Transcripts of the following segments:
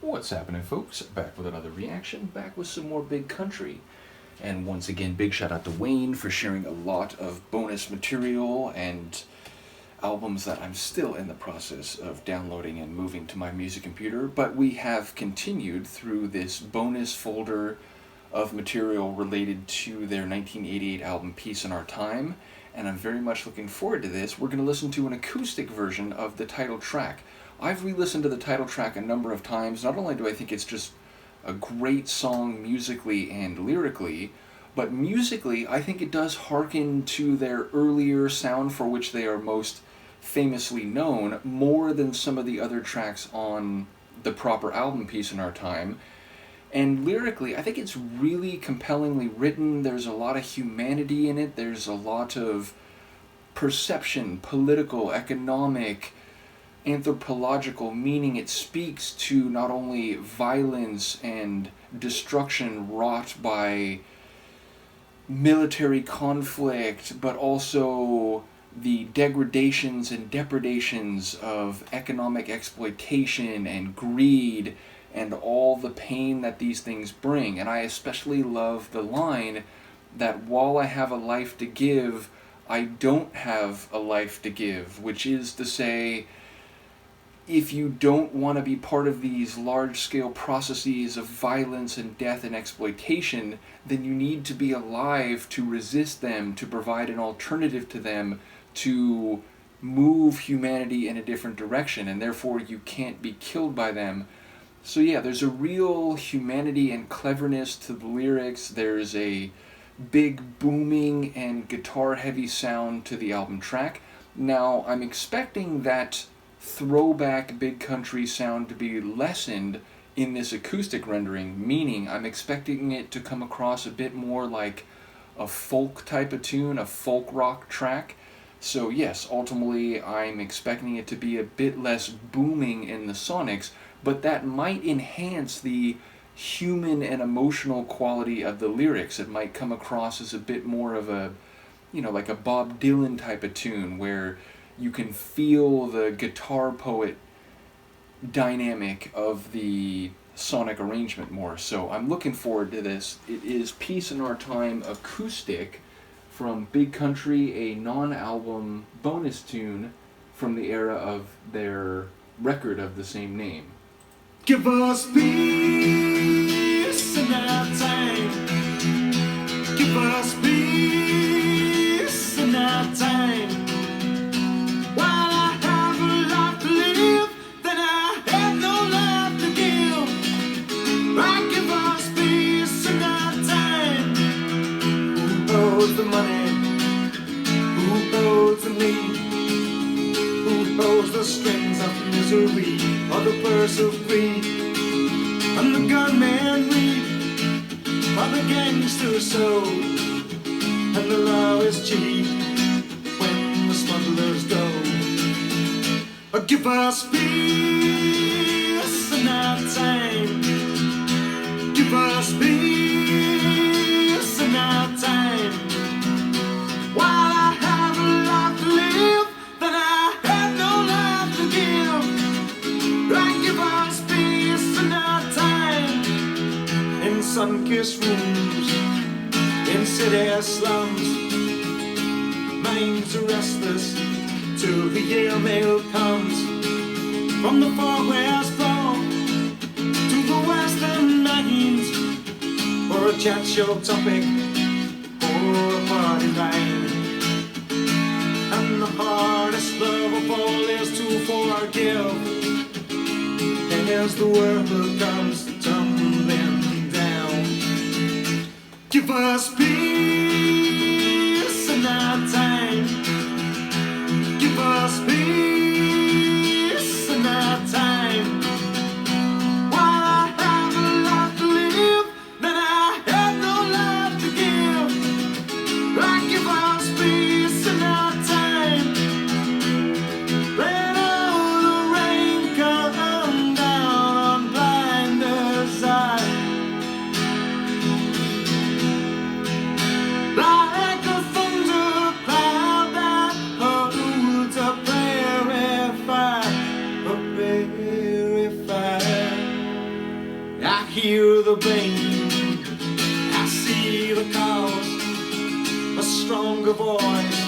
What's happening, folks? Back with another reaction, back with some more Big Country. And once again, big shout out to Wayne for sharing a lot of bonus material and albums that I'm still in the process of downloading and moving to my music computer. But we have continued through this bonus folder of material related to their 1988 album Peace in Our Time, and I'm very much looking forward to this. We're going to listen to an acoustic version of the title track. I've re-listened to the title track a number of times. Not only do I think it's just a great song musically and lyrically, but musically I think it does hearken to their earlier sound for which they are most famously known, more than some of the other tracks on the proper album Peace in Our Time. And lyrically, I think it's really compellingly written. There's a lot of humanity in it. There's a lot of perception, political, economic, anthropological meaning. It speaks to not only violence and destruction wrought by military conflict, but also the degradations and depredations of economic exploitation and greed and all the pain that these things bring. And I especially love the line that while I have a life to give, I don't have a life to give, which is to say, if you don't want to be part of these large-scale processes of violence and death and exploitation, then you need to be alive to resist them, to provide an alternative to them, to move humanity in a different direction, and therefore you can't be killed by them. So yeah, there's a real humanity and cleverness to the lyrics. There's a big booming and guitar-heavy sound to the album track. Now, I'm expecting that throwback Big Country sound to be lessened in this acoustic rendering, meaning I'm expecting it to come across a bit more like a folk type of tune, a folk rock track. So yes, ultimately I'm expecting it to be a bit less booming in the sonics, but that might enhance the human and emotional quality of the lyrics. It might come across as a bit more of a, like a Bob Dylan type of tune where you can feel the guitar poet dynamic of the sonic arrangement more. So I'm looking forward to this. It is Peace in Our Time Acoustic from Big Country, a non-album bonus tune from the era of their record of the same name. Give us peace in our time. Give us peace in our time. While I have a life to live, then I have no life to give. Right, give us peace in our time. Who owes the money? Who owes the need? Who owes the strings of misery or the purse of greed? And the gunman read, or the gangster sow, and the law is cheap when the smugglers go. Give us peace in our time. Give us peace in our time. While I have a life to live, then I have no life to give. Right, give us peace in our time. In sun-kissed rooms, in city slums, minds are restless till the airmail comes. From the far west front to the western mines, for a chat show topic or a party line. And the hardest love of all is to forgive. And as the world comes tumbling down, give us peace in our time. Give us peace in our time. While I have a life to live, then I have no life to give. Right, give us peace in our time. Let all the rain come down on blinders' eye. hear the bane, I see the cause, a stronger voice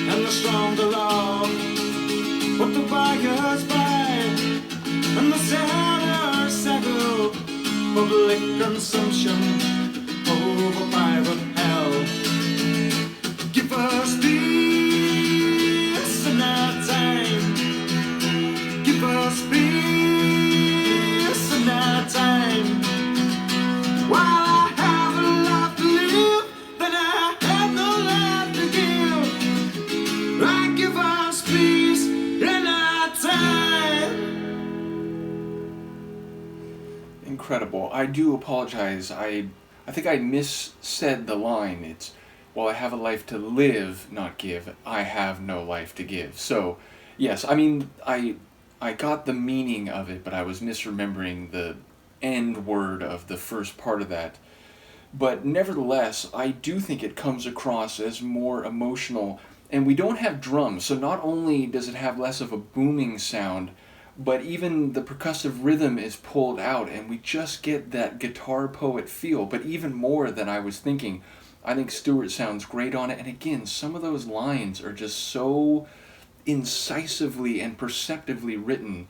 and a stronger love. What the buyers buy and the sellers settle, public consumption over private hell. Give us peace in our time. Give us peace in our time. While I have a life to live, then I have no life to give. I give us peace in our time. Incredible. I do apologize. I think I missaid the line. It's, while I have a life to live, not give, I have no life to give. So, yes, I mean, I got the meaning of it, but I was misremembering the end word of the first part of that. But nevertheless, I do think it comes across as more emotional. And we don't have drums, so not only does it have less of a booming sound, but even the percussive rhythm is pulled out, and we just get that guitar poet feel, but even more than I was thinking. I think Stewart sounds great on it, and again, some of those lines are just so incisively and perceptively written,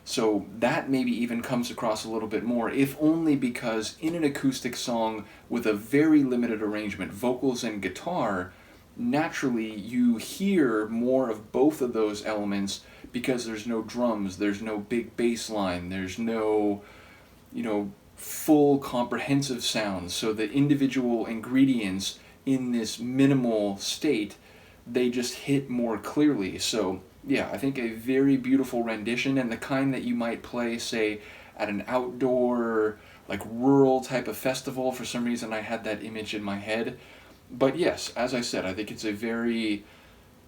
so that maybe even comes across a little bit more, if only because in an acoustic song with a very limited arrangement, vocals and guitar, naturally you hear more of both of those elements because there's no drums, there's no big bass line, there's no, full comprehensive sounds. So the individual ingredients in this minimal state, they just hit more clearly. So yeah, I think a very beautiful rendition, and the kind that you might play, say, at an outdoor, like rural type of festival. For some reason I had that image in my head. But yes, as I said, I think it's a very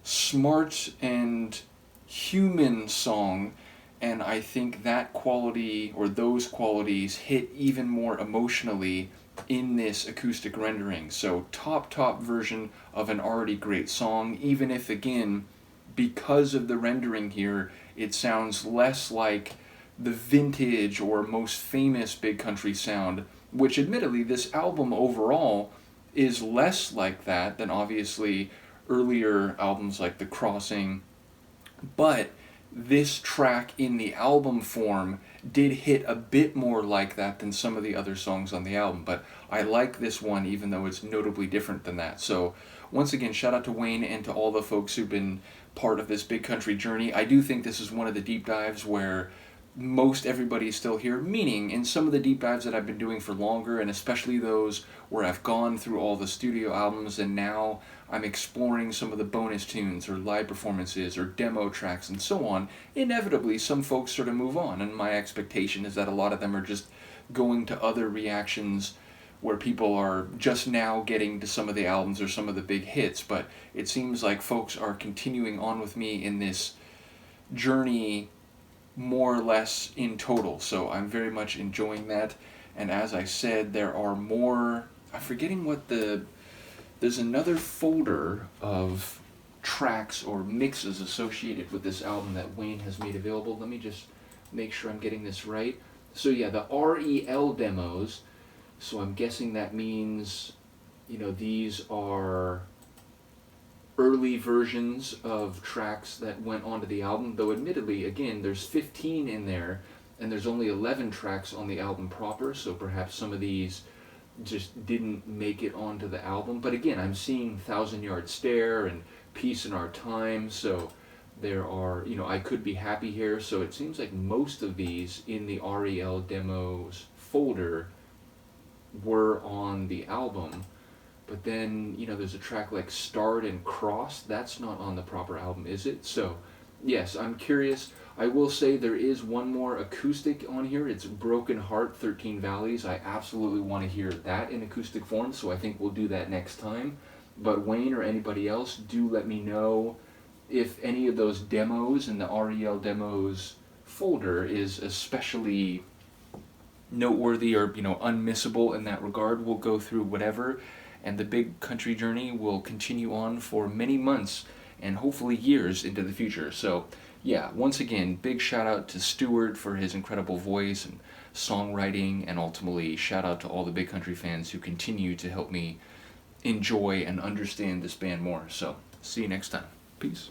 smart and human song, and I think that quality, or those qualities, hit even more emotionally in this acoustic rendering. So top version of an already great song, even if, again, because of the rendering here, it sounds less like the vintage or most famous big country sound, which admittedly this album overall is less like that than obviously earlier albums like The Crossing. But this track in the album form did hit a bit more like that than some of the other songs on the album. But I like this one even though it's notably different than that. So once again, shout out to Wayne and to all the folks who've been part of this big country journey. I do think this is one of the deep dives where most everybody is still here, meaning in some of the deep dives that I've been doing for longer, and especially those where I've gone through all the studio albums and now I'm exploring some of the bonus tunes or live performances or demo tracks and so on, inevitably some folks sort of move on, and my expectation is that a lot of them are just going to other reactions where people are just now getting to some of the albums or some of the big hits. But it seems like folks are continuing on with me in this journey more or less in total, so I'm very much enjoying that. And as I said, there are more, I'm forgetting what there's another folder of tracks or mixes associated with this album that Wayne has made available. Let me just make sure I'm getting this right. So yeah, the REL demos, so I'm guessing that means, these are early versions of tracks that went onto the album, though admittedly, again, there's 15 in there, and there's only 11 tracks on the album proper, so perhaps some of these just didn't make it onto the album. But again, I'm seeing Thousand Yard Stare and Peace in Our Time, so there are, I Could Be Happy Here, so it seems like most of these in the REL demos folder were on the album. But then, there's a track like Starred and Crossed. That's not on the proper album, is it? So, yes, I'm curious. I will say there is one more acoustic on here. It's Broken Heart, 13 Valleys. I absolutely want to hear that in acoustic form, so I think we'll do that next time. But Wayne or anybody else, do let me know if any of those demos in the REL demos folder is especially noteworthy or, unmissable in that regard. We'll go through whatever, and the big country journey will continue on for many months and hopefully years into the future. So yeah, once again, big shout out to Stewart for his incredible voice and songwriting, and ultimately shout out to all the Big Country fans who continue to help me enjoy and understand this band more. So, see you next time. Peace.